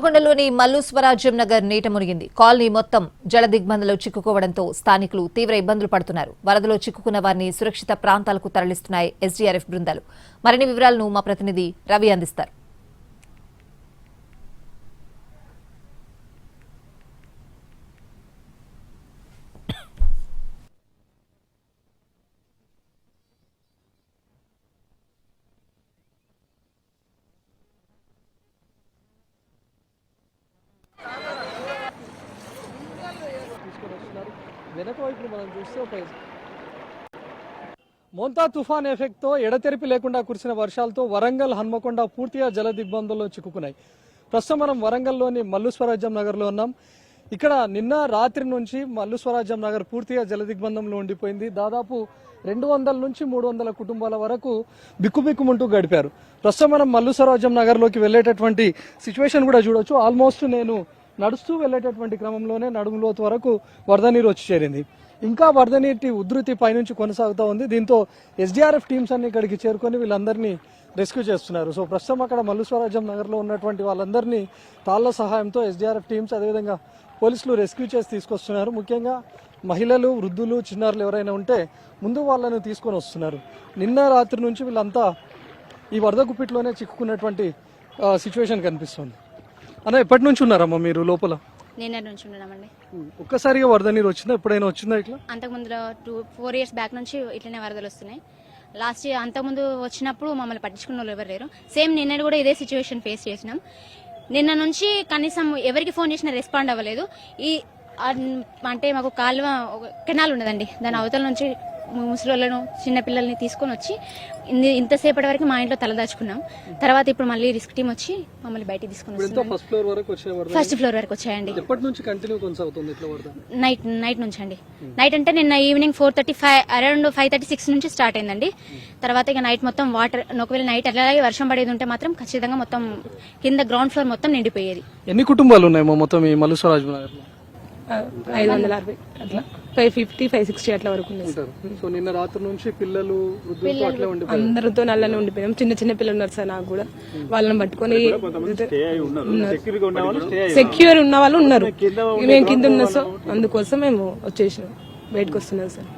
కొండలోని మల్లు స్వరాజ్యం నగర్ నీట మునిగింది. కాలనీ మొత్తం జల దిగ్బంధంలో చిక్కుకోవడంతో స్థానికులు తీవ్ర ఇబ్బందులు పడుతున్నారు. వరదలో చిక్కుకున్న వారిని సురక్షిత ప్రాంతాలకు తరలిస్తున్నాయి ఎస్డీఆర్ఎఫ్ బృందాలు. మరిన్ని వివరాలను మా ప్రతినిధి రవి అందిస్తారు. వెనక వైపు మనం చూస్తే మోంతా తుఫాన్ ఎఫెక్ట్తో ఎడతెరిపి లేకుండా కురిసిన వర్షాలతో వరంగల్ హన్మకొండ పూర్తిగా జల దిగ్బంధంలో చిక్కుకున్నాయి. ప్రస్తుతం మనం వరంగల్లోని మల్లు స్వరాజ్యం నగర్లో ఉన్నాం. ఇక్కడ నిన్న రాత్రి నుంచి మల్లు స్వరాజ్యం నగర్ పూర్తిగా జల దిగ్బంధంలో ఉండిపోయింది. దాదాపు 200 నుంచి 300 కుటుంబాల వరకు బిక్కుబిక్కుమంటూ గడిపారు. ప్రస్తుతం మనం మల్లు స్వరాజ్యం నగర్లోకి వెళ్ళేటటువంటి సిచ్యువేషన్ కూడా చూడొచ్చు. ఆల్మోస్ట్ నేను నడుస్తూ వెళ్లేటటువంటి క్రమంలోనే నడుములోతు వరకు వరద నీరు వచ్చి చేరింది. ఇంకా వరద నీటి ఉధృతి పైనుంచి కొనసాగుతూ ఉంది. దీంతో ఎస్డీఆర్ఎఫ్ టీమ్స్ అన్ని ఇక్కడికి చేరుకొని వీళ్ళందరినీ రెస్క్యూ చేస్తున్నారు. సో ప్రస్తుతం అక్కడ మల్లు స్వరాజ్యం నగర్లో ఉన్నటువంటి వాళ్ళందరినీ తాళ్ల సహాయంతో ఎస్డీఆర్ఎఫ్ టీమ్స్ అదేవిధంగా పోలీసులు రెస్క్యూ చేసి తీసుకొస్తున్నారు. ముఖ్యంగా మహిళలు, వృద్ధులు, చిన్నారులు ఎవరైనా ఉంటే ముందు వాళ్ళను తీసుకొని వస్తున్నారు. నిన్న రాత్రి నుంచి వీళ్ళంతా ఈ వరద గుప్పిట్లోనే చిక్కుకున్నటువంటి సిచ్యువేషన్ కనిపిస్తుంది. అన్న, ఎప్పటి నుంచి ఉన్నారమ్మా మీరు లోపల? నిన్న నుంచి ఉన్నామండి. ఒక్కసారిగా వరద నీరు వచ్చిందా? ఎప్పుడైనా వచ్చిందా ఇట్లా? అంతకుముందు 4 years బ్యాక్ నుంచి ఇట్లనే వరదలు వస్తున్నాయి. లాస్ట్ ఇయర్ అంతకుముందు వచ్చినప్పుడు మమ్మల్ని పట్టించుకున్న వాళ్ళు ఎవరు లేరు. సేమ్ నిన్న కూడా ఇదే సిచ్యువేషన్ ఫేస్ చేసినాం. నిన్న నుంచి కనీసం ఎవరికి ఫోన్ చేసినా రెస్పాండ్ అవ్వలేదు. ఈ అంటే మాకు కాలువ కెనాల్ ఉన్నదండి, దాని అవతల నుంచి ముసలిళ్ళను చిన్నపిల్లల్ని తీసుకొని వచ్చి ఇంతసేపటి వరకు మా ఇంట్లో తలదాచుకున్నాం. తర్వాత ఇప్పుడు మళ్ళీ రిస్క్ టీం వచ్చి మమ్మల్ని బయటికి తీసుకుని ఫస్ట్ ఫ్లోర్ వరకు వచ్చాయండి. నైట్ నుంచి అండి. నైట్ అంటే నిన్న ఈవినింగ్ 4:35 అరౌండ్ 5:36 నుంచి స్టార్ట్ అయిందండి. తర్వాత ఇక నైట్ మొత్తం వాటర్, ఒకవేళ నైట్ అలాగే వర్షం పడేది ఉంటే మాత్రం ఖచ్చితంగా మొత్తం కింద గ్రౌండ్ ఫ్లోర్ మొత్తం నిండిపోయేది. ఎన్ని కుటుంబాలు ఉన్నాయి మొత్తం ఈ మల్లు స్వరాజ్యం నగర్లో? 560 అట్లా 550, 560 అట్లా వరకు సో నిన్న రాత్రి నుంచి పిల్లలు అందరితో నల్లనే ఉండిపోయాం. చిన్న చిన్న పిల్లలు ఉన్నారు సార్, నాకు కూడా వాళ్ళని పట్టుకొని సెక్యూర్ ఉన్న వాళ్ళు ఉన్నారు. మేము కింద ఉన్నాం, సో అందుకోసం మేము వచ్చేసినాం, బయటకు వస్తున్నాం సార్.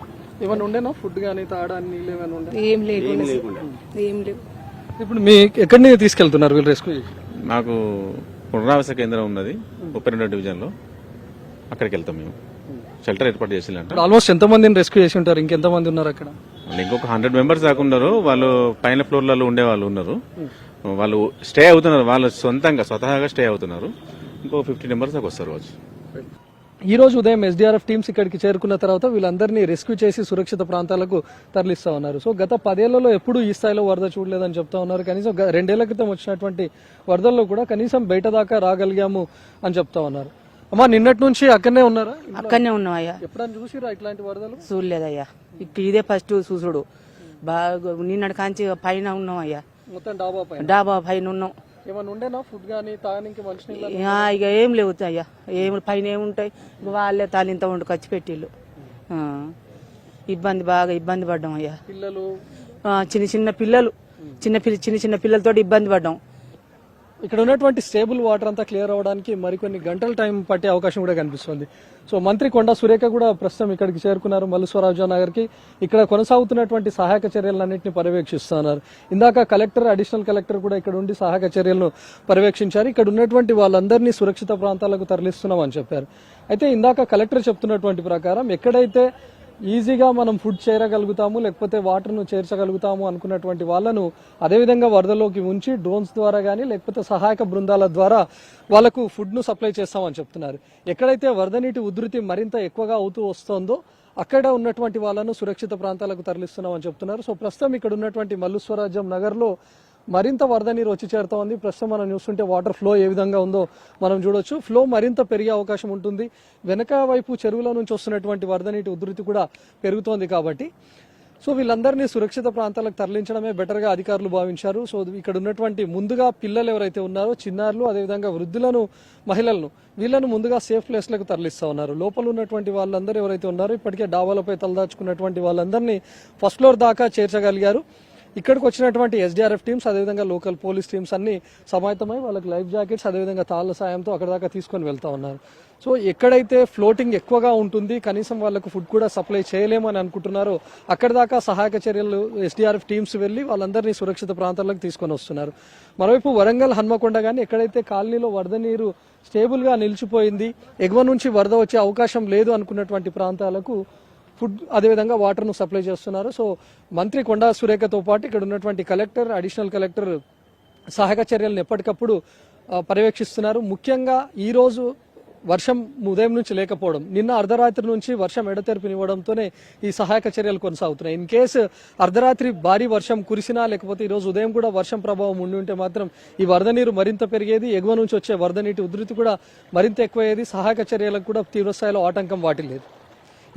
ఏమైనా ఉండేనా ఫుడ్ కానీ తాగడానికి? ఏం లేకుండా ఏం లేవు. ఇప్పుడు మీ ఎక్కడి తీసుకెళ్తున్నారు వీళ్ళు రెస్క్యూ? నాకు పునరావాస కేంద్రం ఉన్నది 32వ డివిజన్ లో, అక్కడికి వెళ్తాం. మేము షెల్టర్ ఏర్పాటు చేసిందంట. ఆల్మోస్ట్ ఎంత మందిని రెస్క్యూ చేసి ఉంటారు? ఇంకెంత మంది ఉన్నారు అక్కడ? ఇంకొక 100 members దాకా ఉన్నారు. వాళ్ళు పైన ఫ్లోర్లలో ఉండే వాళ్ళు ఉన్నారు. వాళ్ళు స్టే అవుతున్నారు, వాళ్ళు స్వతహాగా స్టే అవుతున్నారు. ఇంకో 50 members దాకా వస్తారు రోజు. ఈ రోజు ఉదయం ఎస్డీఆర్ఎఫ్ టీమ్స్ ఇక్కడికి చేరుకున్న తర్వాత వీళ్ళందరినీ రెస్క్యూ చేసి సురక్షిత ప్రాంతాలకు తరలిస్తా ఉన్నారు. సో గత 10 ఏళ్లలో ఎప్పుడు ఈ స్థాయిలో వరద చూడలేదని చెప్తా ఉన్నారు. కనీసం 2 ఏళ్ల క్రితం వచ్చినటువంటి వరదల్లో కూడా కనీసం బయట దాకా రాగలిగాము అని చెప్తా ఉన్నారు. అమ్మా, నిన్నటి నుంచి అక్కడనే ఉన్నారా? అక్కడనే ఉన్నాం అయ్యా. ఎప్పుడైనా చూసిరా ఇట్లాంటి వరదలు? చూడలేదయ్యా, ఇదే ఫస్ట్ చూసుడు. బాగా నిన్నటి కాంచి పైన ఉన్నాం అయ్యా, మొత్తం డాబా పైన ఉన్నాం. ఏమన్నా ఉండేనా ఫుడ్ గానీ తాగడానికి? ఇక ఏం లేవు అయ్యా, పైన ఏముంటాయి, వాళ్ళే తాలింత వండు ఖర్చు పెట్టిళ్ళు. బాగా ఇబ్బంది పడ్డాం అయ్యా. పిల్లలు, చిన్న పిల్లలు, చిన్న పిల్లలతో ఇబ్బంది పడ్డాం. ఇక్కడ ఉన్నటువంటి స్టేబుల్ వాటర్ అంతా క్లియర్ అవడానికి మరికొన్ని గంటల టైం పట్టే అవకాశం కూడా కనిపిస్తుంది. సో మంత్రి కొండా సురేఖ కూడా ప్రస్తుతం ఇక్కడికి చేరుకున్నారు మల్లు స్వరాజ్యం నగర్కి. ఇక్కడ కొనసాగుతున్నటువంటి సహాయక చర్యలన్నింటినీ పర్యవేక్షిస్తున్నారు. ఇందాక కలెక్టర్, అడిషనల్ కలెక్టర్ కూడా ఇక్కడ ఉండి సహాయక చర్యలను పర్యవేక్షించారు. ఇక్కడ ఉన్నటువంటి వాళ్ళందరినీ సురక్షిత ప్రాంతాలకు తరలిస్తున్నామని చెప్పారు. అయితే ఇందాక కలెక్టర్ చెప్తున్నటువంటి ప్రకారం ఎక్కడైతే ఈజీగా మనం ఫుడ్ చేరగలుగుతాము, లేకపోతే వాటర్ను చేర్చగలుగుతాము అనుకున్నటువంటి వాళ్ళను అదేవిధంగా వరదలోకి ఉంచి డ్రోన్స్ ద్వారా కానీ లేకపోతే సహాయక బృందాల ద్వారా వాళ్లకు ఫుడ్ను సప్లై చేస్తామని చెప్తున్నారు. ఎక్కడైతే వరద నీటి ఉధృతి మరింత ఎక్కువగా అవుతూ వస్తుందో అక్కడ ఉన్నటువంటి వాళ్ళను సురక్షిత ప్రాంతాలకు తరలిస్తున్నామని చెప్తున్నారు. సో ప్రస్తుతం ఇక్కడ ఉన్నటువంటి మల్లు స్వరాజ్యం నగర్లో మరింత వరద నీరు వచ్చి చేరుతా ఉంది. ప్రస్తుతం మనం చూస్తుంటే వాటర్ ఫ్లో ఏ విధంగా ఉందో మనం చూడొచ్చు. ఫ్లో మరింత పెరిగే అవకాశం ఉంటుంది. వెనక వైపు చెరువుల నుంచి వస్తున్నటువంటి వరద నీటి ఉధృతి కూడా పెరుగుతోంది. కాబట్టి సో వీళ్ళందరినీ సురక్షిత ప్రాంతాలకు తరలించడమే బెటర్గా అధికారులు భావించారు. సో ఇక్కడ ఉన్నటువంటి ముందుగా పిల్లలు ఎవరైతే ఉన్నారో, చిన్నారులు, అదేవిధంగా వృద్ధులను, మహిళలను, వీళ్ళను ముందుగా సేఫ్ ప్లేస్లకు తరలిస్తా ఉన్నారు. లోపల ఉన్నటువంటి వాళ్ళందరూ ఎవరైతే ఉన్నారో ఇప్పటికే డాబాలపై తలదాచుకున్నటువంటి వాళ్ళందరినీ ఫస్ట్ ఫ్లోర్ దాకా చేర్చగలిగారు. ఇక్కడికి వచ్చినటువంటి ఎస్డీఆర్ఎఫ్ టీమ్స్ అదేవిధంగా లోకల్ పోలీస్ టీమ్స్ అన్ని సమాయత్తమై వాళ్ళకి లైఫ్ జాకెట్స్ అదేవిధంగా తాళ్ల సాయంతో అక్కడ దాకా తీసుకొని వెళ్తా ఉన్నారు. సో ఎక్కడైతే ఫ్లోటింగ్ ఎక్కువగా ఉంటుంది, కనీసం వాళ్ళకు ఫుడ్ కూడా సప్లై చేయలేమని అనుకుంటున్నారో అక్కడ దాకా సహాయక చర్యలు ఎస్డీఆర్ఎఫ్ టీమ్స్ వెళ్లి వాళ్ళందరినీ సురక్షిత ప్రాంతాలకు తీసుకొని వస్తున్నారు. మరోవైపు వరంగల్ హన్మకొండ కానీ ఎక్కడైతే కాలనీలో వరద నీరు స్టేబుల్ గా నిలిచిపోయింది, ఎగువ నుంచి వరద వచ్చే అవకాశం లేదు అనుకున్నటువంటి ప్రాంతాలకు ఫుడ్ అదేవిధంగా వాటర్ను సప్లై చేస్తున్నారు. సో మంత్రి కొండా సురేఖతో పాటు ఇక్కడ ఉన్నటువంటి కలెక్టర్, అడిషనల్ కలెక్టర్ సహాయక చర్యలను ఎప్పటికప్పుడు పర్యవేక్షిస్తున్నారు. ముఖ్యంగా ఈ రోజు వర్షం ఉదయం నుంచి లేకపోవడం, నిన్న అర్ధరాత్రి నుంచి వర్షం ఎడతెరిపినివ్వడంతోనే ఈ సహాయక చర్యలు కొనసాగుతున్నాయి. ఇన్ కేసు అర్ధరాత్రి భారీ వర్షం కురిసినా లేకపోతే ఈ రోజు ఉదయం కూడా వర్షం ప్రభావం ఉండి ఉంటే మాత్రం ఈ వరద నీరు మరింత పెరిగేది, ఎగువ నుంచి వచ్చే వరద నీటి ఉధృతి కూడా మరింత ఎక్కువయ్యేది, సహాయక చర్యలకు కూడా తీవ్రస్థాయిలో ఆటంకం వాటిల్లేదు.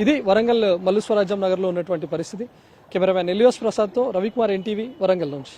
ఇది వరంగల్ మల్లు స్వరాజ్యం నగర్లో ఉన్నటువంటి పరిస్థితి. కెమెరామ్యాన్ ఎలియోస్ ప్రసాద్తో రవికుమార్, ఎన్టీవీ, వరంగల్ నుంచి.